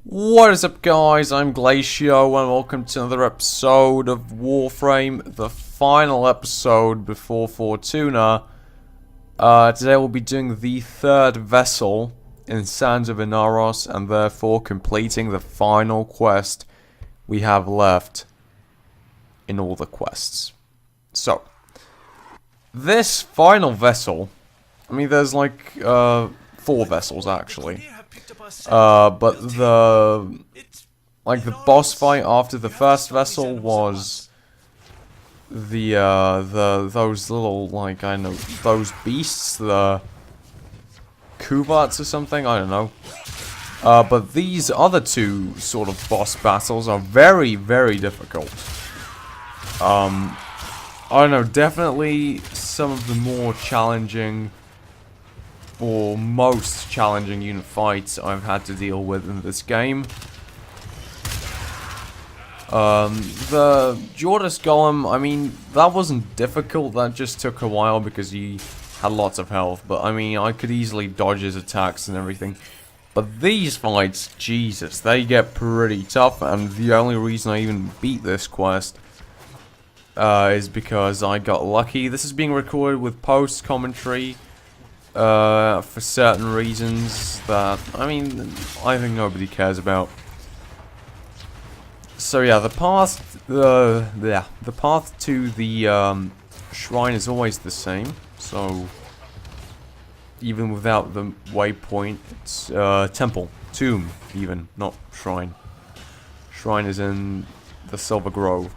What is up, guys? I'm Glacio and welcome to another episode of Warframe, the final episode before Fortuna. Today we'll be doing the third vessel in Sands of INAROS and therefore completing the final quest we have left in all the quests. So, this final vessel, I mean there's like 4 vessels actually. But the boss fight after the first vessel was those little, like, I don't know, those beasts, the Kuvats or something, I don't know. But these other 2 sort of boss battles are very, very difficult. I don't know, definitely some of the more challenging or most challenging unit fights I've had to deal with in this game. The Jordas Golem, I mean, that wasn't difficult, that just took a while because he had lots of health, but I mean, I could easily dodge his attacks and everything. But these fights, Jesus, they get pretty tough, and the only reason I even beat this quest is because I got lucky. This is being recorded with post-commentary. For certain reasons that, I mean, I think nobody cares about. So yeah, the path to the shrine is always the same. So even without the waypoint, it's temple, tomb, even, not shrine. Shrine is in the Silver Grove.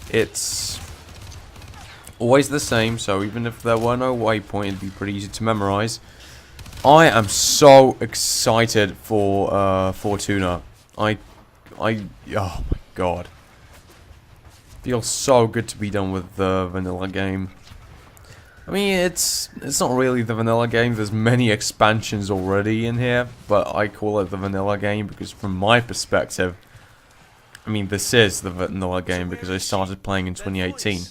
It's always the same, so even if there were no waypoint, it'd be pretty easy to memorize. I am so excited for Fortuna. Oh my god. Feels so good to be done with the vanilla game. I mean, it's not really the vanilla game, there's many expansions already in here, but I call it the vanilla game because from my perspective, I mean, this is the vanilla game because I started playing in 2018.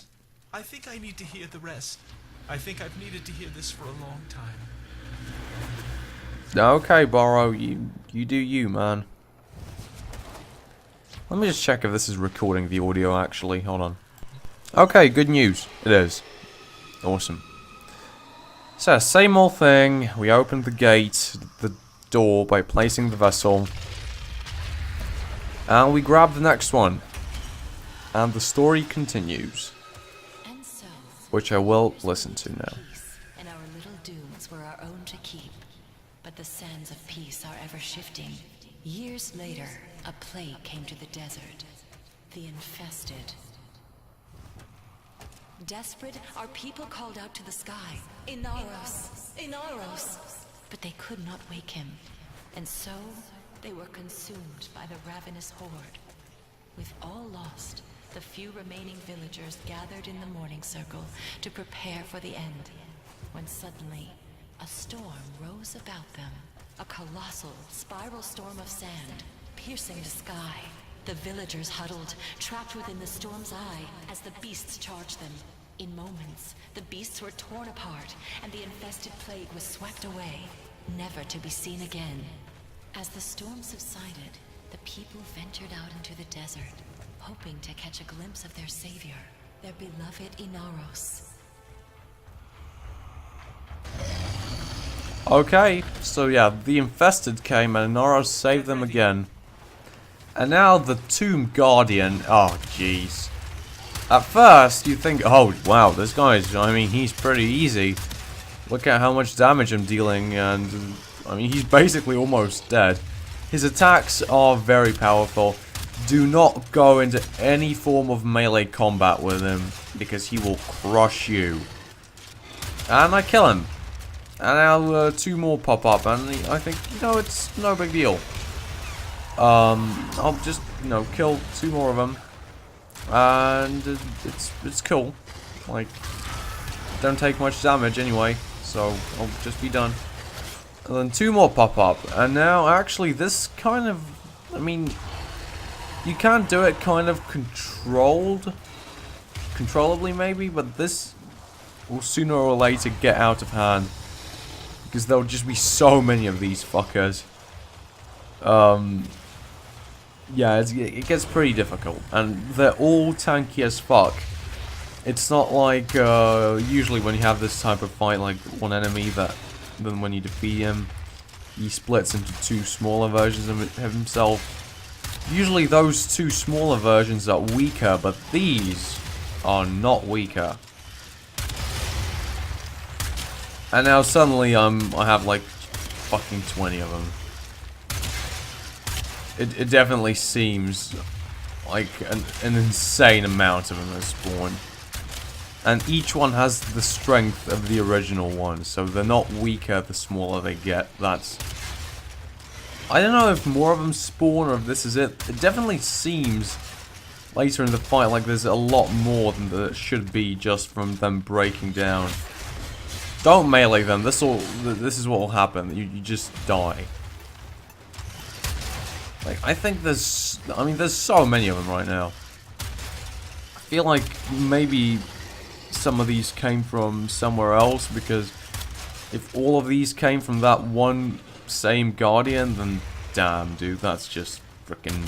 I think I need to hear the rest. I think I've needed to hear this for a long time. Okay, Borrow, you do you, man. Let me just check if this is recording the audio, actually. Hold on. Okay, good news. It is. Awesome. So, same old thing. We opened the gate, the door, by placing the vessel. And we grab the next one. And the story continues. Which I will listen to now. And our little dooms were our own to keep, but the sands of peace are ever shifting. Years later, a plague came to the desert, the infested. Desperate, our people called out to the sky, INAROS, INAROS! But they could not wake him, and so they were consumed by the ravenous horde. With all lost, the few remaining villagers gathered in the morning circle to prepare for the end, when suddenly a storm rose about them. A colossal spiral storm of sand, piercing the sky. The villagers huddled, trapped within the storm's eye as the beasts charged them. In moments, the beasts were torn apart and the infested plague was swept away, never to be seen again. As the storm subsided, the people ventured out into the desert, hoping to catch a glimpse of their savior, their beloved INAROS. Okay, so yeah, the infested came and INAROS saved them again. And now the Tomb Guardian, oh jeez. At first, you think, oh wow, this guy's, I mean, he's pretty easy. Look at how much damage I'm dealing, and I mean, he's basically almost dead. His attacks are very powerful. Do not go into any form of melee combat with him, because he will crush you. And I kill him. And now 2 more pop up, and I think, you know, it's no big deal. I'll just, you know, kill 2 more of them. And it's cool. Like, don't take much damage anyway, so I'll just be done. And then 2 more pop up, and now actually this kind of, I mean, you can do it kind of controllably maybe, but this will sooner or later get out of hand. because there'll just be so many of these fuckers. Yeah, it gets pretty difficult, and they're all tanky as fuck. It's not like usually when you have this type of fight, like one enemy then when you defeat him, he splits into two smaller versions of himself. Usually those two smaller versions are weaker, but these are not weaker. And now suddenly I have like fucking 20 of them. It definitely seems like an insane amount of them that spawn. And each one has the strength of the original one, so they're not weaker the smaller they get. I don't know if more of them spawn or if this is it. It definitely seems later in the fight like there's a lot more than there should be just from them breaking down. Don't melee them. This is what will happen. You just die. Like, I think there's so many of them right now. I feel like maybe some of these came from somewhere else, because if all of these came from that one same Guardian, then damn, dude, that's just freaking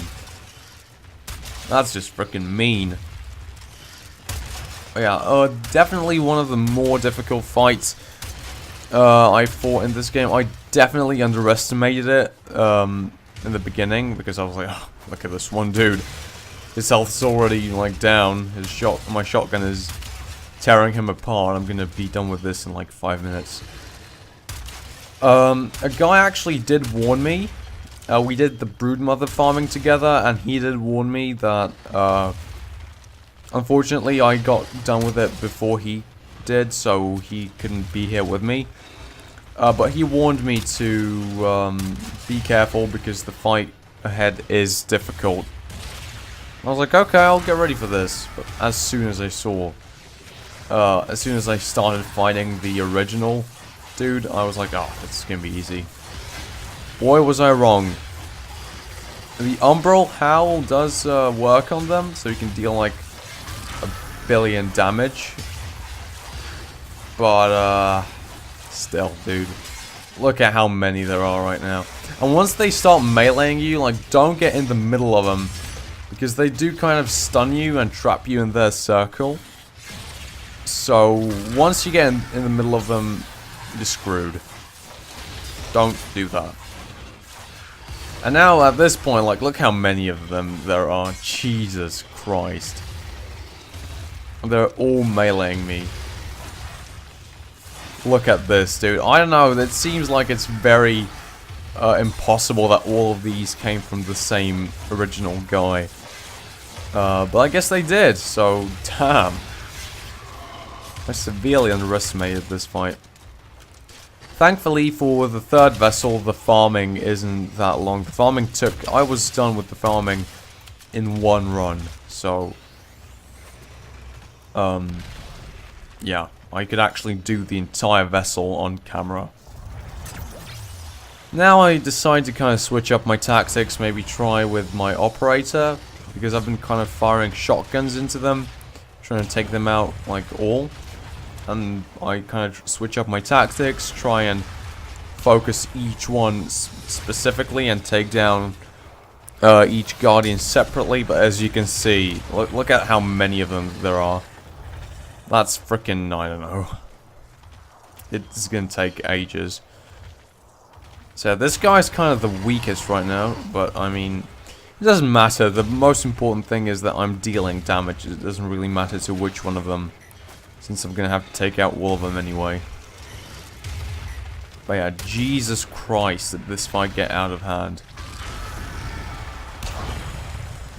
mean. But yeah, definitely one of the more difficult fights I fought in this game. I definitely underestimated it in the beginning, because I was like, oh, look at this one dude. His health's already like down. My shotgun is tearing him apart. I'm gonna be done with this in like 5 minutes. A guy actually did warn me. We did the broodmother farming together, and he did warn me that unfortunately I got done with it before he did, so he couldn't be here with me. But he warned me to be careful, because the fight ahead is difficult. I was like, okay, I'll get ready for this. But as soon as I started fighting the original dude, I was like, oh, it's gonna be easy. Boy, was I wrong. The Umbral Howl does work on them, so you can deal like 1 billion damage. But, still, dude. Look at how many there are right now. And once they start meleeing you, like, don't get in the middle of them, because they do kind of stun you and trap you in their circle. So, once you get in the middle of them, you're screwed. Don't do that. And now, at this point, like, look how many of them there are. Jesus Christ. They're all meleeing me. Look at this, dude. I don't know, it seems like it's very impossible that all of these came from the same original guy. But I guess they did, so damn. I severely underestimated this fight. Thankfully for the third vessel, the farming isn't that long. The farming I was done with the farming in one run, so yeah, I could actually do the entire vessel on camera. Now I decide to kind of switch up my tactics, maybe try with my operator, because I've been kind of firing shotguns into them, trying to take them out like all. And I kind of switch up my tactics, try and focus each one specifically and take down each Guardian separately. But as you can see, look at how many of them there are. That's freaking, I don't know. It's gonna take ages. So this guy's kind of the weakest right now, but I mean, it doesn't matter. The most important thing is that I'm dealing damage. It doesn't really matter to which one of them, since I'm gonna have to take out all of them anyway. But yeah, Jesus Christ, did this fight get out of hand.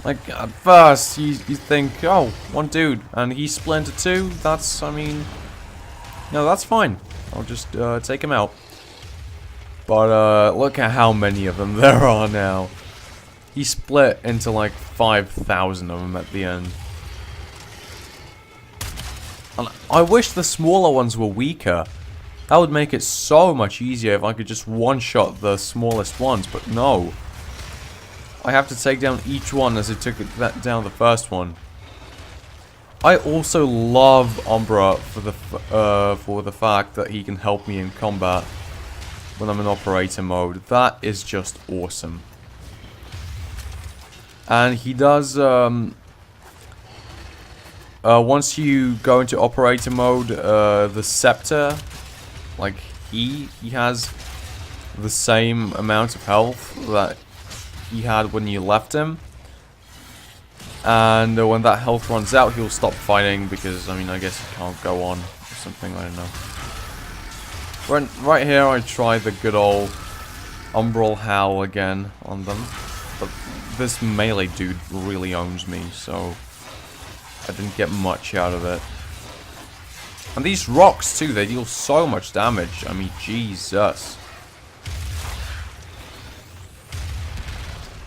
Like, at first, you think, oh, one dude, and he split into two, that's, I mean, no, that's fine. I'll just take him out. But look at how many of them there are now. He split into like 5,000 of them at the end. And I wish the smaller ones were weaker. That would make it so much easier if I could just one-shot the smallest ones, but no. I have to take down each one as I took down the first one. I also love Umbra for the fact that he can help me in combat. when I'm in operator mode. That is just awesome. And he does, once you go into operator mode, the scepter, like, he has the same amount of health that he had when you left him. And when that health runs out, he'll stop fighting because, I mean, I guess he can't go on or something, I don't know. Right here, I try the good old Umbral Howl again on them. But this melee dude really owns me, so I didn't get much out of it. And these rocks, too, they deal so much damage. I mean, Jesus.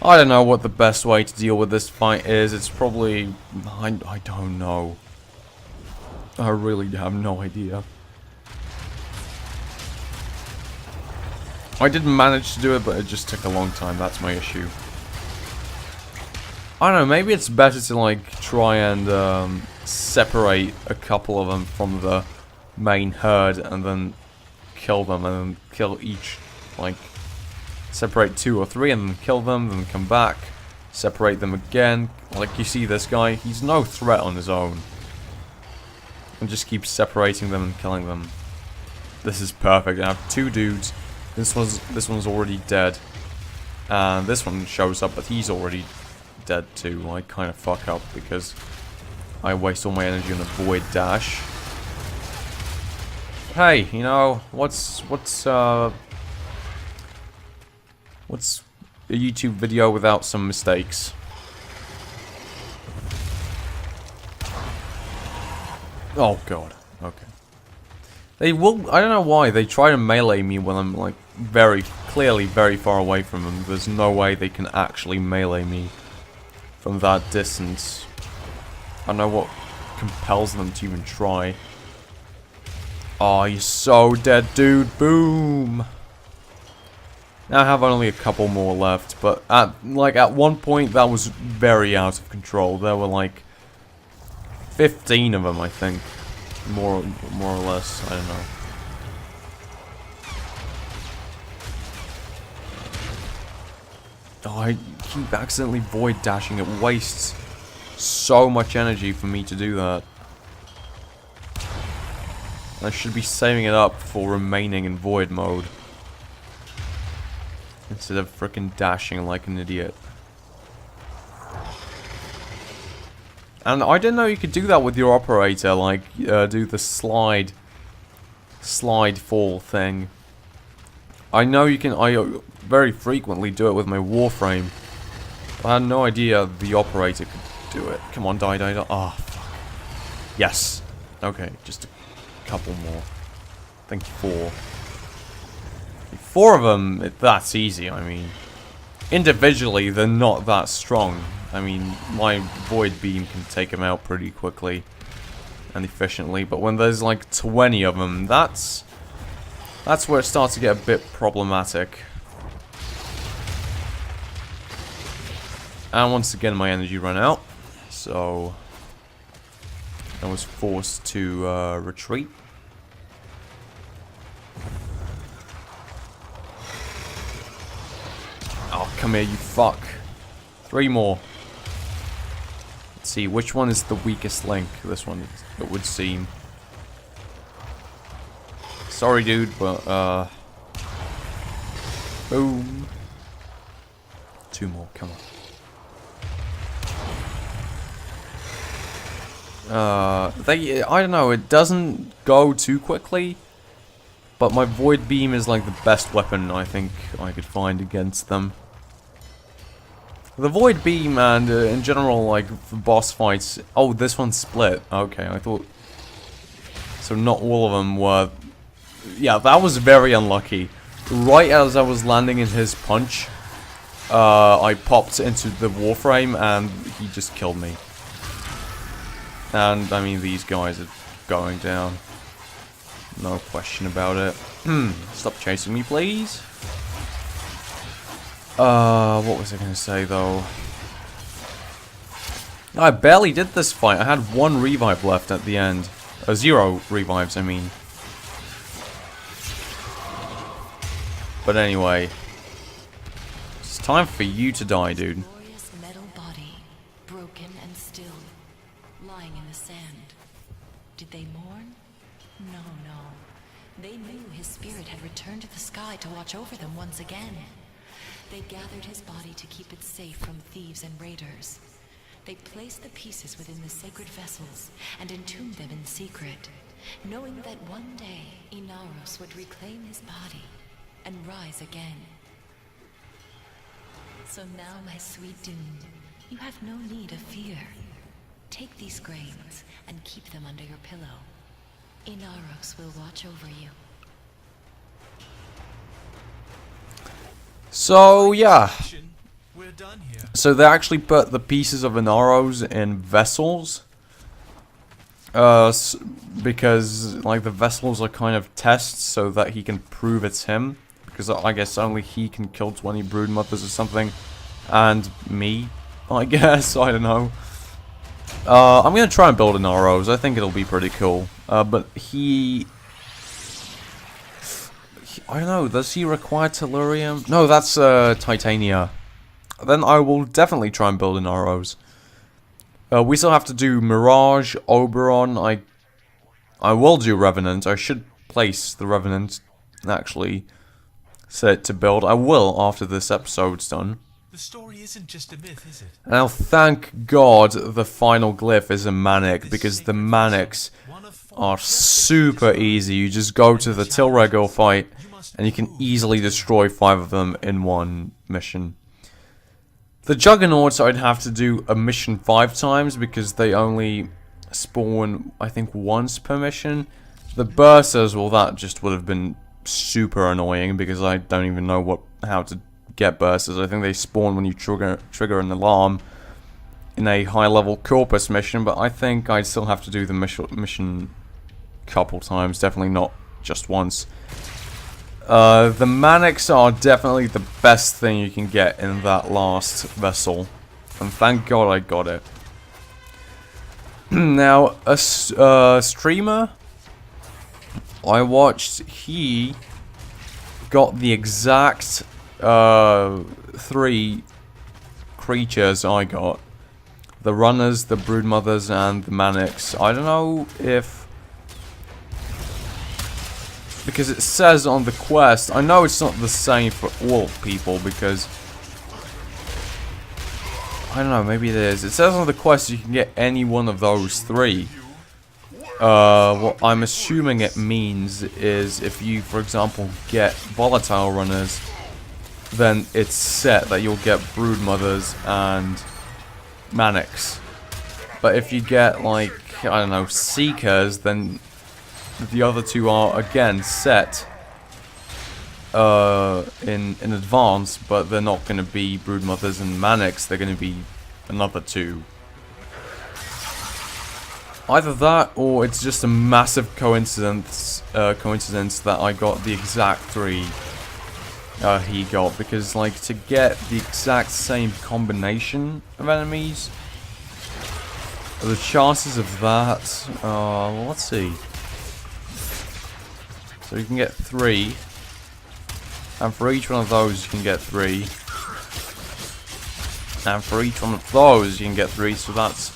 I don't know what the best way to deal with this fight is. It's probably... I don't know. I really have no idea. I did manage to do it, but it just took a long time. That's my issue. I don't know, maybe it's better to, like, try and separate a couple of them from the main herd and then kill them, and then kill each, like, separate 2 or 3 and then kill them, then come back, separate them again. Like, you see this guy, he's no threat on his own. And just keep separating them and killing them. This is perfect. I have 2 dudes. This one's already dead. And this one shows up, but he's already dead too. I kind of fuck up because I waste all my energy on the void dash. Hey, you know, what's a YouTube video without some mistakes? Oh god. Okay. They will. I don't know why they try to melee me when I'm like very clearly very far away from them. There's no way they can actually melee me from that distance. I don't know what compels them to even try. Oh, you're so dead, dude. Boom. Now I have only a couple more left, but at one point that was very out of control. There were like 15 of them, I think. More or less, I don't know. Oh, I keep accidentally void dashing. It wastes so much energy for me to do that. I should be saving it up for remaining in void mode instead of frickin' dashing like an idiot. And I didn't know you could do that with your operator, like, do the slide fall thing. I know you can, I very frequently do it with my Warframe. I had no idea the operator could do it. Come on, die. Ah, fuck. Yes. Okay, just a couple more. I think 4. 4 of them, that's easy, I mean. Individually, they're not that strong. I mean, my Void Beam can take them out pretty quickly and efficiently, but when there's like 20 of them, that's where it starts to get a bit problematic. And once again, my energy ran out, so I was forced to retreat. Oh, come here, you fuck. 3 more. Let's see, which one is the weakest link? This one, it would seem. Sorry, dude, but, boom. 2 more, come on. I don't know, it doesn't go too quickly. But my Void Beam is like the best weapon I think I could find against them. The Void Beam and in general, like, for boss fights... Oh, this one's split. Okay, I thought... So not all of them were... Yeah, that was very unlucky. Right as I was landing in his punch, I popped into the Warframe and he just killed me. And, I mean, these guys are going down. No question about it. Stop chasing me, please. What was I gonna say, though? I barely did this fight. I had 1 revive left at the end. 0 revives, I mean. But anyway, it's time for you to die, dude. Glorious metal body, broken and still, lying in the sand. Did they mourn? No, no. They knew his spirit had returned to the sky to watch over them once again. They gathered his body to keep it safe from thieves and raiders. They placed the pieces within the sacred vessels and entombed them in secret, knowing that one day INAROS would reclaim his body and rise again. So now, my sweet Dune, you have no need of fear. Take these grains and keep them under your pillow. INAROS will watch over you. So, yeah. We're done here. So they actually put the pieces of INAROS in vessels. Because, like, the vessels are kind of tests so that he can prove it's him. Because I guess only he can kill 20 broodmothers or something. And me, I guess. I don't know. I'm going to try and build INAROS. I think it'll be pretty cool. But I don't know. Does he require tellurium? No, that's titania. Then I will definitely try and build INAROS. We still have to do Mirage, Oberon. I will do Revenant. I should place the Revenant, actually, set to build. I will after this episode's done. The story isn't just a myth, is it? Now, thank God the final glyph is a Manic, because the Manics are super easy. You just go to the Tilregor fight, and you can easily destroy 5 of them in one mission. The Juggernauts I'd have to do a mission 5 times, because they only spawn, I think, once per mission. The Bursars, well, that just would have been super annoying, because I don't even know how to get Bursars. I think they spawn when you trigger an alarm in a high-level Corpus mission, but I think I'd still have to do the mission a couple times, definitely not just once. The Manics are definitely the best thing you can get in that last vessel, and thank God I got it. Now, a streamer I watched, he got the exact 3 creatures I got. The Runners, the Broodmothers, and the Manics. I don't know if... because it says on the quest, I know it's not the same for all people, because... I don't know, maybe it is. It says on the quest you can get any one of those 3. What I'm assuming it means is if you, for example, get Volatile Runners, then it's set that you'll get Broodmothers and Manics. But if you get, like, I don't know, Seekers, then the other 2 are, again, set in advance, but they're not going to be Broodmothers and Manics, they're going to be another 2. Either that, or it's just a massive coincidence that I got the exact 3 he got, because, like, to get the exact same combination of enemies, the chances of that, well, let's see. So you can get 3, and for each one of those you can get 3, and for each one of those you can get 3, so that's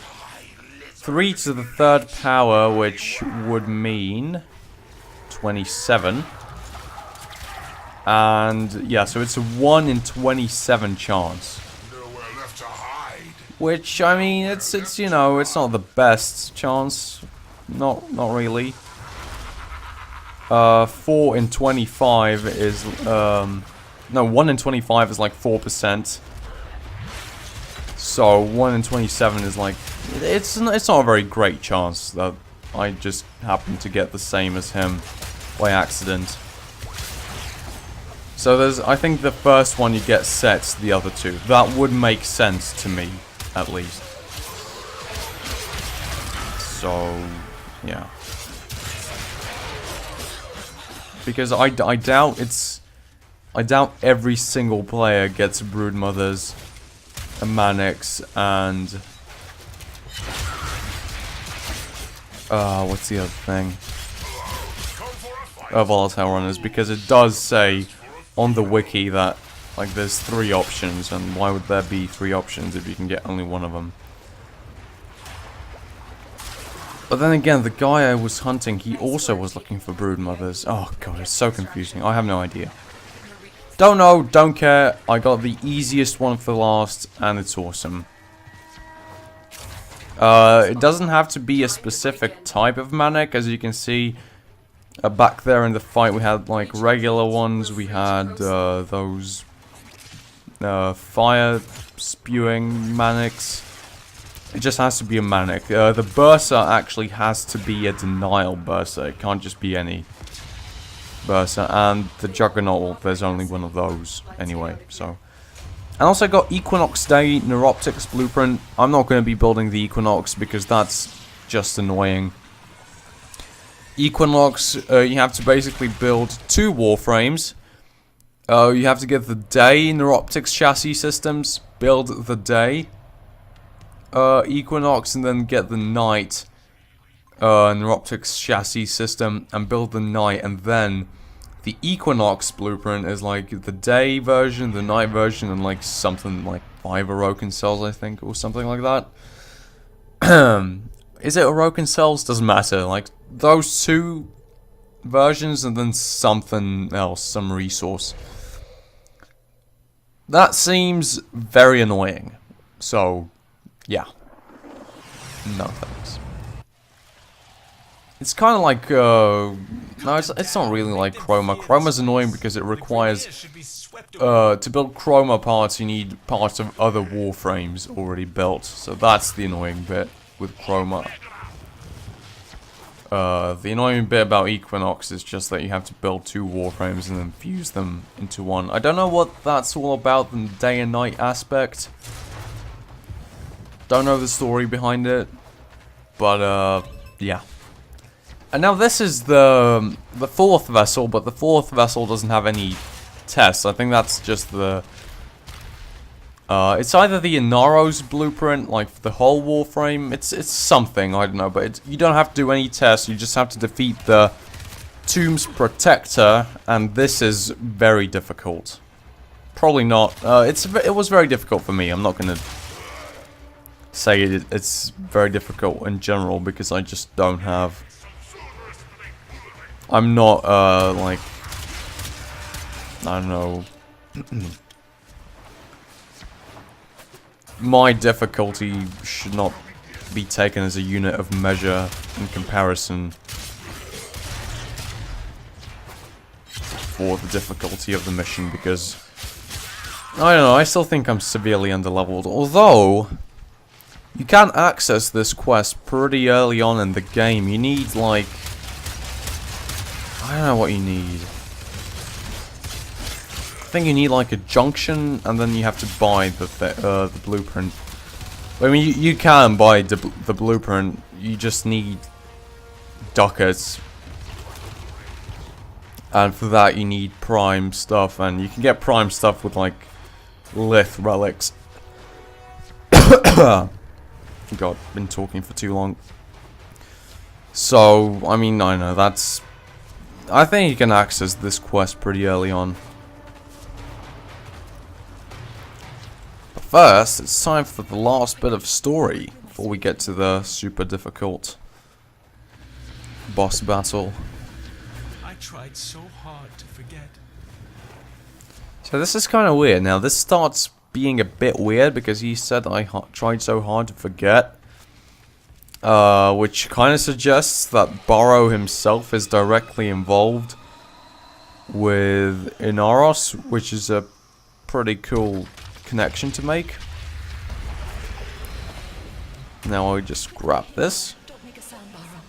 3 to the 3rd power, which would mean 27. And yeah, so it's a 1 in 27 chance. Which, I mean, it's you know, it's not the best chance. Not really. 4 in 25 is no, 1 in 25 is like 4%. So 1 in 27 is like, it's not a very great chance that I just happen to get the same as him by accident. So there's, I think the first one you get sets the other 2. That would make sense to me, at least. So, yeah. Because I doubt every single player gets Broodmothers and Manics and what's the other thing? Volatile Runners, because it does say on the wiki that like there's 3 options, and why would there be 3 options if you can get only one of them? But then again, the guy I was hunting, he also was looking for brood mothers. Oh god, it's so confusing. I have no idea. Don't know, don't care. I got the easiest one for last, and it's awesome. It doesn't have to be a specific type of manic, as you can see. Back there in the fight, we had like regular ones. We had those fire spewing manics. It just has to be a manic. The Bursa actually has to be a denial Bursa. It can't just be any Bursa. And the Juggernaut, there's only one of those anyway. So, and also I got Equinox Day Neuroptics Blueprint. I'm not going to be building the Equinox because that's just annoying. Equinox, you have to basically build 2 Warframes. You have to get the Day Neuroptics chassis systems, build the Day Equinox, and then get the Night Neuroptics chassis system and build the Night, and then the Equinox blueprint is like the Day version, the Night version, and like something like 5 Orokin cells, I think, or something like that. Is it Orokin cells? Doesn't matter. Like those 2 versions and then something else, some resource. That seems very annoying. So, yeah. No thanks. It's kind of like, no, it's not really like Chroma. Chroma's annoying because it requires, to build Chroma parts, you need parts of other Warframes already built. So that's the annoying bit with Chroma. The annoying bit about Equinox is just that you have to build 2 Warframes and then fuse them into one. I don't know what that's all about, the day and night aspect. Don't know the story behind it. But, yeah. And now this is the 4th vessel, but the 4th vessel doesn't have any tests. I think that's just the... it's either the INAROS blueprint, like the whole Warframe. It's something, I don't know, but you don't have to do any tests. You just have to defeat the Tomb's Protector, and this is very difficult. Probably not. It was very difficult for me. I'm not gonna say it's very difficult in general because I just don't have. I'm not like I don't know. My difficulty should not be taken as a unit of measure in comparison for the difficulty of the mission, because I don't know, I still think I'm severely underleveled. Although you can access this quest pretty early on in the game. You need like, I don't know what you need. I think you need like a junction, and then you have to buy the blueprint. I mean, you can buy the blueprint. You just need ducats, and for that you need prime stuff, and you can get prime stuff with like lith relics. God, been talking for too long. So, I mean, I know that's. I think you can access this quest pretty early on. First, it's time for the last bit of story before we get to the super difficult boss battle. I tried so hard to forget. So this is kind of weird. Now this starts being a bit weird because he said I tried so hard to forget. Which kind of suggests that Barrow himself is directly involved with INAROS, which is a pretty cool connection to make. Now I just grab this. Don't make a sound, Barrow.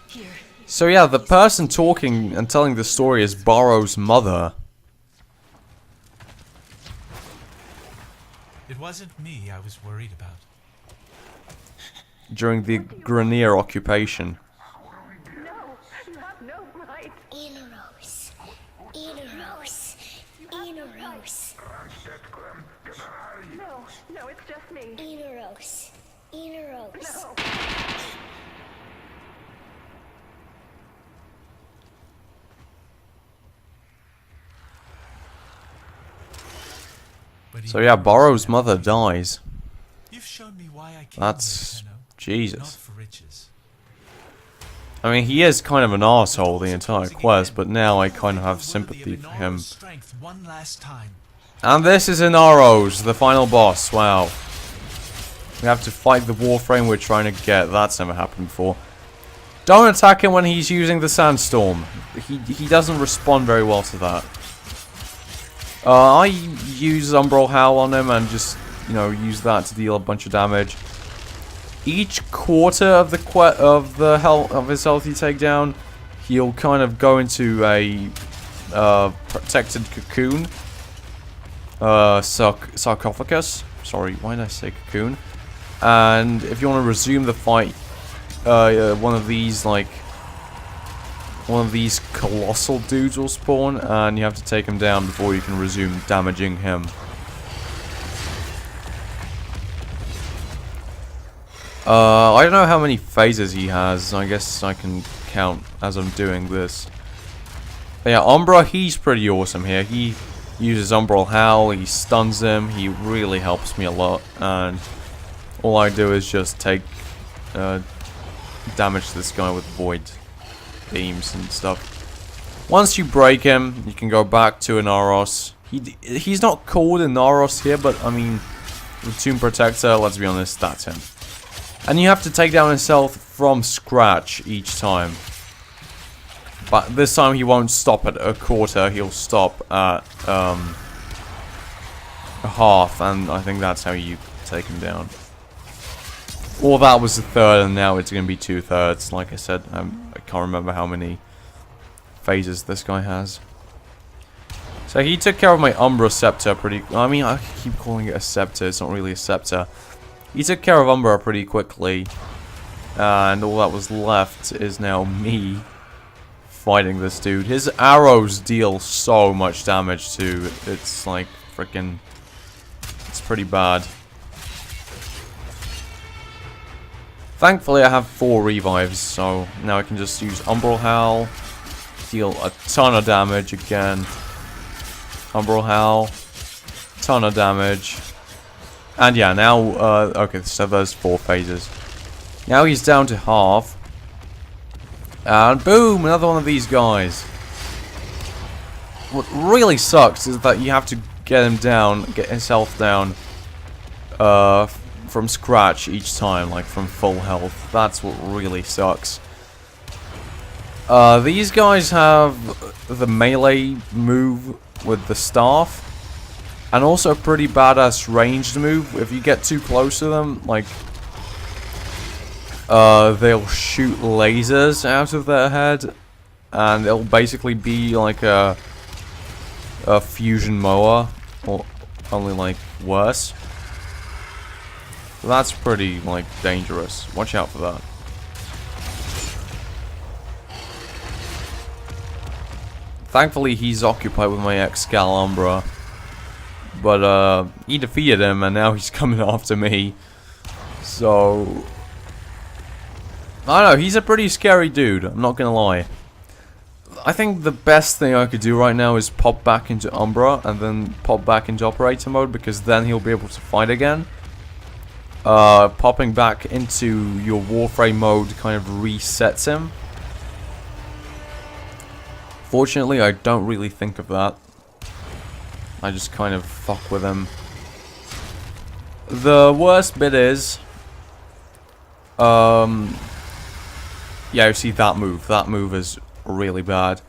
Here. So yeah, the person talking and telling the story is Barrow's mother. It wasn't me I was worried about. During the Grenier occupation. No, you have no right. INAROS. INAROS. INAROS. No, it's just me. INAROS. INAROS. No. But So yeah, Borrow's mother dies. You've shown me why I came That's here, Tenno. Not Jesus. for riches. I mean, he is kind of an asshole the entire quest, but now I kind of have Worthy of sympathy for him. INAROS' strength one last time. And this is INAROS, the final boss. Wow. We have to fight the Warframe we're trying to get. That's never happened before. Don't attack him when he's using the sandstorm. He doesn't respond very well to that. I use Umbral Howl on him and just, you know, use that to deal a bunch of damage. Each quarter of the his health you take down, he'll kind of go into a protected cocoon. Sarcophagus. Sorry, why did I say cocoon? And if you want to resume the fight, one of these colossal dudes will spawn, and you have to take him down before you can resume damaging him. I don't know how many phases he has. I guess I can count as I'm doing this. But yeah, Umbra, he's pretty awesome here. He uses Umbral Howl, he stuns him, he really helps me a lot, and all I do is just take damage to this guy with void beams and stuff. Once you break him, you can go back to INAROS. He's not called INAROS here, but I mean, the Tomb Protector, let's be honest, that's him. And you have to take down his health from scratch each time. But this time he won't stop at a quarter, he'll stop at a half, and I think that's how you take him down. Or that was a third, and now it's going to be 2/3. Like I said, I can't remember how many phases this guy has. So he took care of my Umbra Scepter pretty... I mean, I keep calling it a Scepter, it's not really a Scepter. He took care of Umbra pretty quickly, and all that was left is now me fighting this dude. His arrows deal so much damage too. It's like freaking... It's pretty bad. Thankfully I have 4 revives, so now I can just use Umbral Howl, deal a ton of damage again. Umbral Howl, ton of damage. And yeah, now, okay, so there's 4 phases. Now he's down to half. And boom, another one of these guys. What really sucks is that you have to get him down, get his health down, from scratch each time, like from full health. That's what really sucks. These guys have the melee move with the staff, and also a pretty badass ranged move. If you get too close to them, like, they'll shoot lasers out of their head, and it'll basically be like a fusion mower, or only like worse. That's pretty, like, dangerous. Watch out for that. Thankfully, he's occupied with my Excalibur. But, he defeated him, and now he's coming after me. So... I don't know, he's a pretty scary dude, I'm not gonna lie. I think the best thing I could do right now is pop back into Umbra, and then pop back into Operator mode, because then he'll be able to fight again. Popping back into your Warframe mode kind of resets him. Fortunately, I don't really think of that. I just kind of fuck with him. The worst bit is... yeah, you see that move. That move is really bad.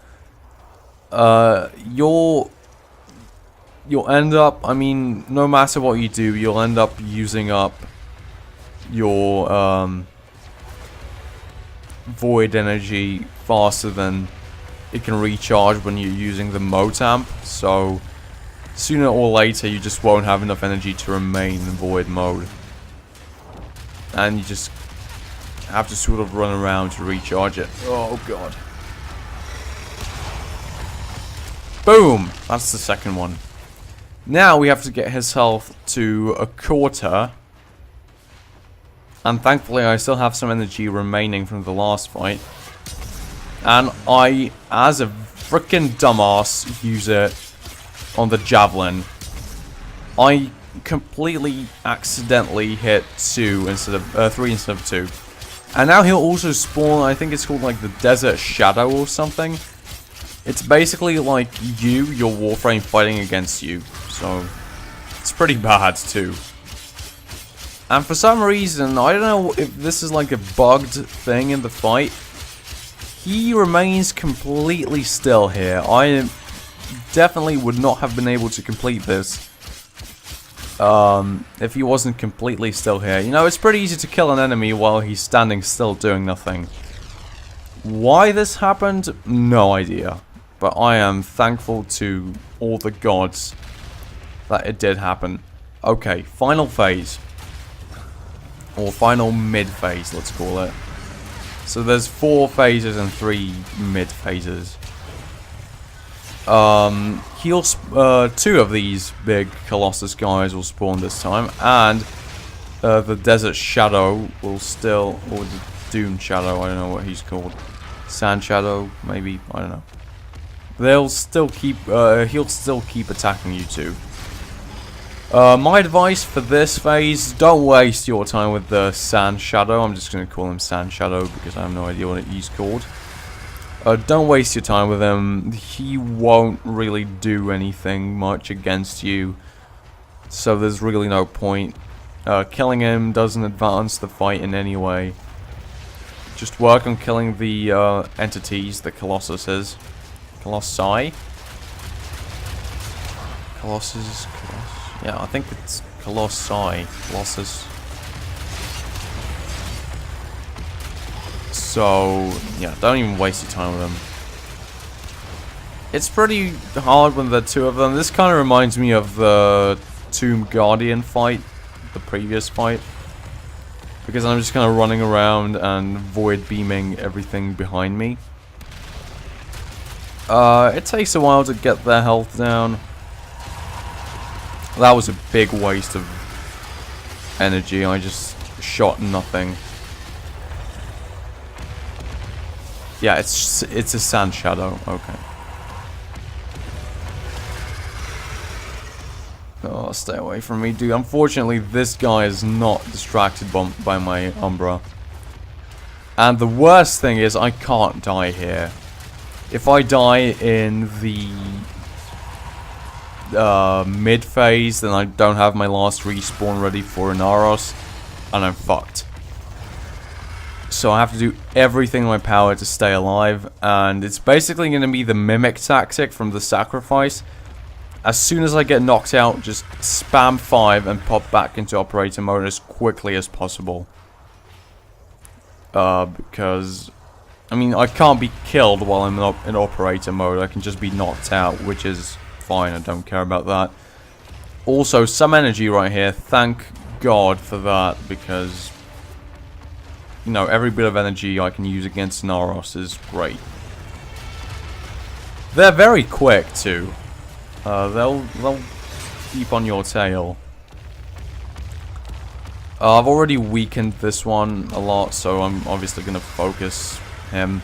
You'll end up... I mean, no matter what you do, you'll end up using up your void energy faster than it can recharge when you're using the Motamp, so sooner or later you just won't have enough energy to remain in void mode, and you just have to sort of run around to recharge it. Oh god. Boom! That's the second one. Now we have to get his health to a quarter. And thankfully I still have some energy remaining from the last fight. And I, as a freaking dumbass, use it on the javelin. I completely accidentally hit 3 instead of 2. And now he'll also spawn, I think it's called like the Desert Shadow or something. It's basically like your Warframe fighting against you. So, it's pretty bad too. And for some reason, I don't know if this is like a bugged thing in the fight, he remains completely still here. I definitely would not have been able to complete this if he wasn't completely still here. You know, it's pretty easy to kill an enemy while he's standing still doing nothing. Why this happened? No idea. But I am thankful to all the gods that it did happen. Okay, final phase. Or final mid-phase, let's call it. So there's 4 phases and 3 mid-phases. 2 of these big Colossus guys will spawn this time, and the Desert Shadow will still, or the Doom Shadow, I don't know what he's called. Sand Shadow, maybe, I don't know. They'll still keep, he'll still keep attacking you two. My advice for this phase, don't waste your time with the Sand Shadow. I'm just going to call him Sand Shadow because I have no idea what he's called. Don't waste your time with him. He won't really do anything much against you. So there's really no point. Killing him doesn't advance the fight in any way. Just work on killing the entities, the Colossuses. Colossi? Colossus? Yeah, I think it's Colossi. Colossus. So, yeah, don't even waste your time with them. It's pretty hard when there are 2 of them. This kind of reminds me of the Tomb Guardian fight, the previous fight. Because I'm just kind of running around and void beaming everything behind me. It takes a while to get their health down. That was a big waste of energy. I just shot nothing. Yeah, it's a Sand Shadow. Okay. Oh, stay away from me, dude. Unfortunately, this guy is not distracted by my Umbra. And the worst thing is I can't die here. If I die in the mid phase, then I don't have my last respawn ready for INAROS, and I'm fucked. So I have to do everything in my power to stay alive, and it's basically going to be the mimic tactic from the sacrifice. As soon as I get knocked out, just spam 5 and pop back into operator mode as quickly as possible. Because, I mean, I can't be killed while I'm in operator mode. I can just be knocked out, which is fine. I don't care about that. Also, some energy right here. Thank God for that, because, you know, every bit of energy I can use against INAROS is great. They're very quick, too. They'll keep on your tail. I've already weakened this one a lot, so I'm obviously going to focus him.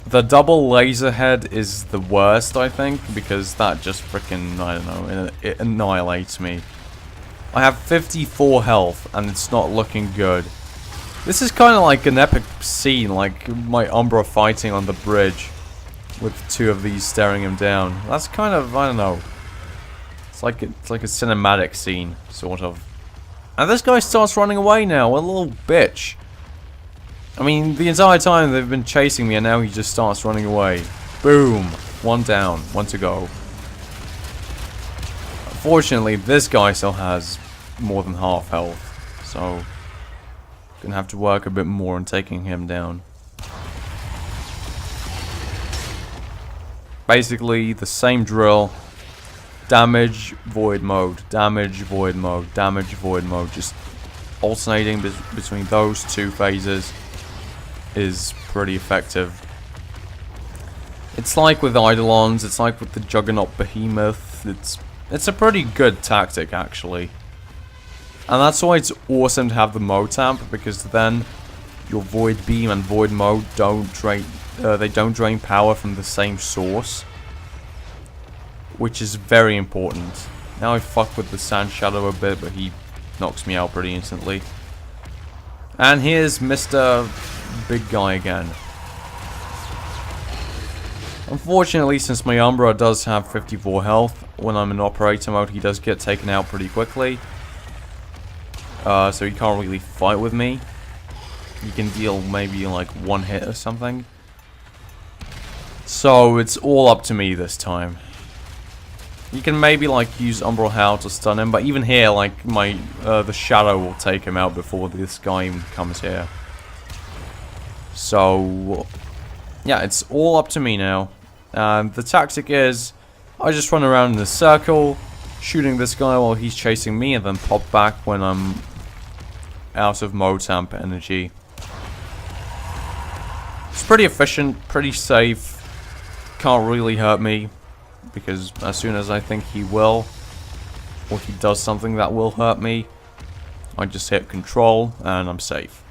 The double laser head is the worst, I think, because that just freaking, I don't know, it annihilates me. I have 54 health, and it's not looking good. This is kind of like an epic scene, like my Umbra fighting on the bridge, with 2 of these staring him down. That's kind of, I don't know. It's like a cinematic scene, sort of. And this guy starts running away now. What a little bitch. I mean, the entire time they've been chasing me, and now he just starts running away. Boom. 1 down. 1 to go. Unfortunately, this guy still has more than half health. So, gonna have to work a bit more on taking him down. Basically, the same drill. Damage, void mode. Damage, void mode. Damage, void mode. Just alternating between those 2 phases is pretty effective. It's like with Eidolons. It's like with the Juggernaut Behemoth. It's a pretty good tactic, actually. And that's why it's awesome to have the Motamp, because then your Void Beam and Void Mode don't drain... they don't drain power from the same source, which is very important. Now I fuck with the Sand Shadow a bit, but he knocks me out pretty instantly. And here's Mr. Big Guy again. Unfortunately, since my Umbra does have 54 health, when I'm in operator mode, he does get taken out pretty quickly. So he can't really fight with me. He can deal maybe like one hit or something. So it's all up to me this time. You can maybe like use Umbral Howl to stun him, but even here, like my the shadow will take him out before this guy even comes here. So yeah, it's all up to me now. And the tactic is, I just run around in a circle, shooting this guy while he's chasing me, and then pop back when I'm out of Motamp energy. It's pretty efficient, pretty safe. Can't really hurt me, because as soon as I think he will, or he does something that will hurt me, I just hit control and I'm safe.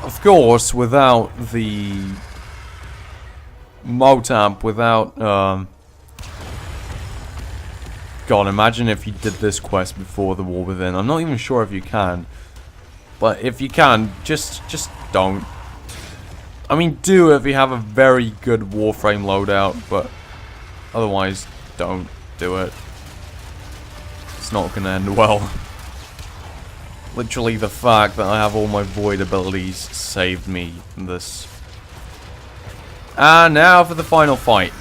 Of course, without the Motamp, without God, imagine if you did this quest before the War Within. I'm not even sure if you can, but if you can, just don't. I mean, do if you have a very good Warframe loadout, but otherwise, don't do it. It's not gonna end well. Literally, the fact that I have all my Void abilities saved me in this. And now for the final fight.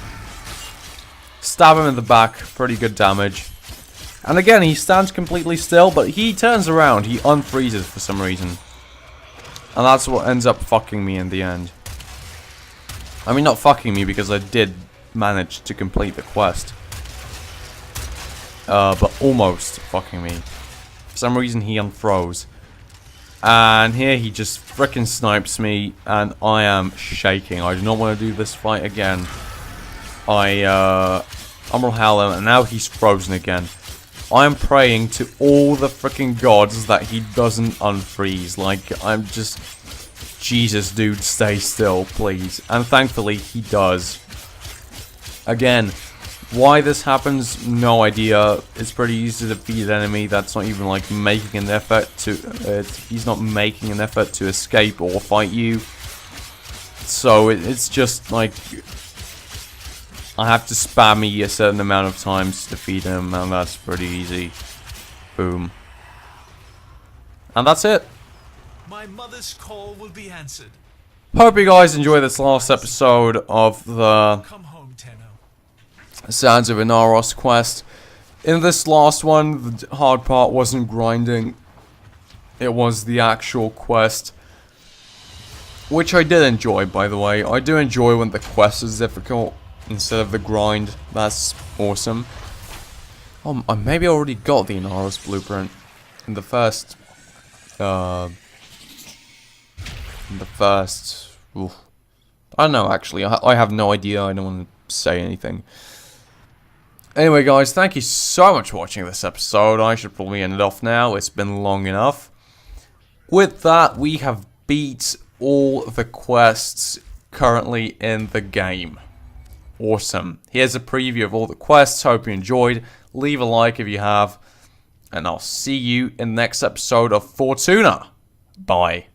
Stab him in the back, pretty good damage. And again, he stands completely still, but he turns around, he unfreezes for some reason. And that's what ends up fucking me in the end. I mean, not fucking me, because I did manage to complete the quest. But almost fucking me. For some reason, he unfroze. And here he just frickin' snipes me, and I am shaking. I do not want to do this fight again. Umbral Howl him, and now he's frozen again. I am praying to all the frickin' gods that he doesn't unfreeze. Like, I'm just... Jesus, dude, stay still, please. And thankfully, he does. Again, why this happens, no idea. It's pretty easy to defeat an enemy that's not even, like, making an effort to... he's not making an effort to escape or fight you. So, it's just, like... I have to spam me a certain amount of times to defeat him, and that's pretty easy. Boom. And that's it. My mother's call will be answered. Hope you guys enjoy this last episode of the Come home, Tenno. Sands of INAROS quest. In this last one, the hard part wasn't grinding. It was the actual quest. Which I did enjoy, by the way. I do enjoy when the quest is difficult instead of the grind. That's awesome. Oh, maybe I already got the INAROS blueprint in the first... Oof. I don't know, actually. I have no idea. I don't want to say anything. Anyway, guys, thank you so much for watching this episode. I should probably end it off now. It's been long enough. With that, we have beat all the quests currently in the game. Awesome. Here's a preview of all the quests. Hope you enjoyed. Leave a like if you have. And I'll see you in the next episode of Fortuna. Bye.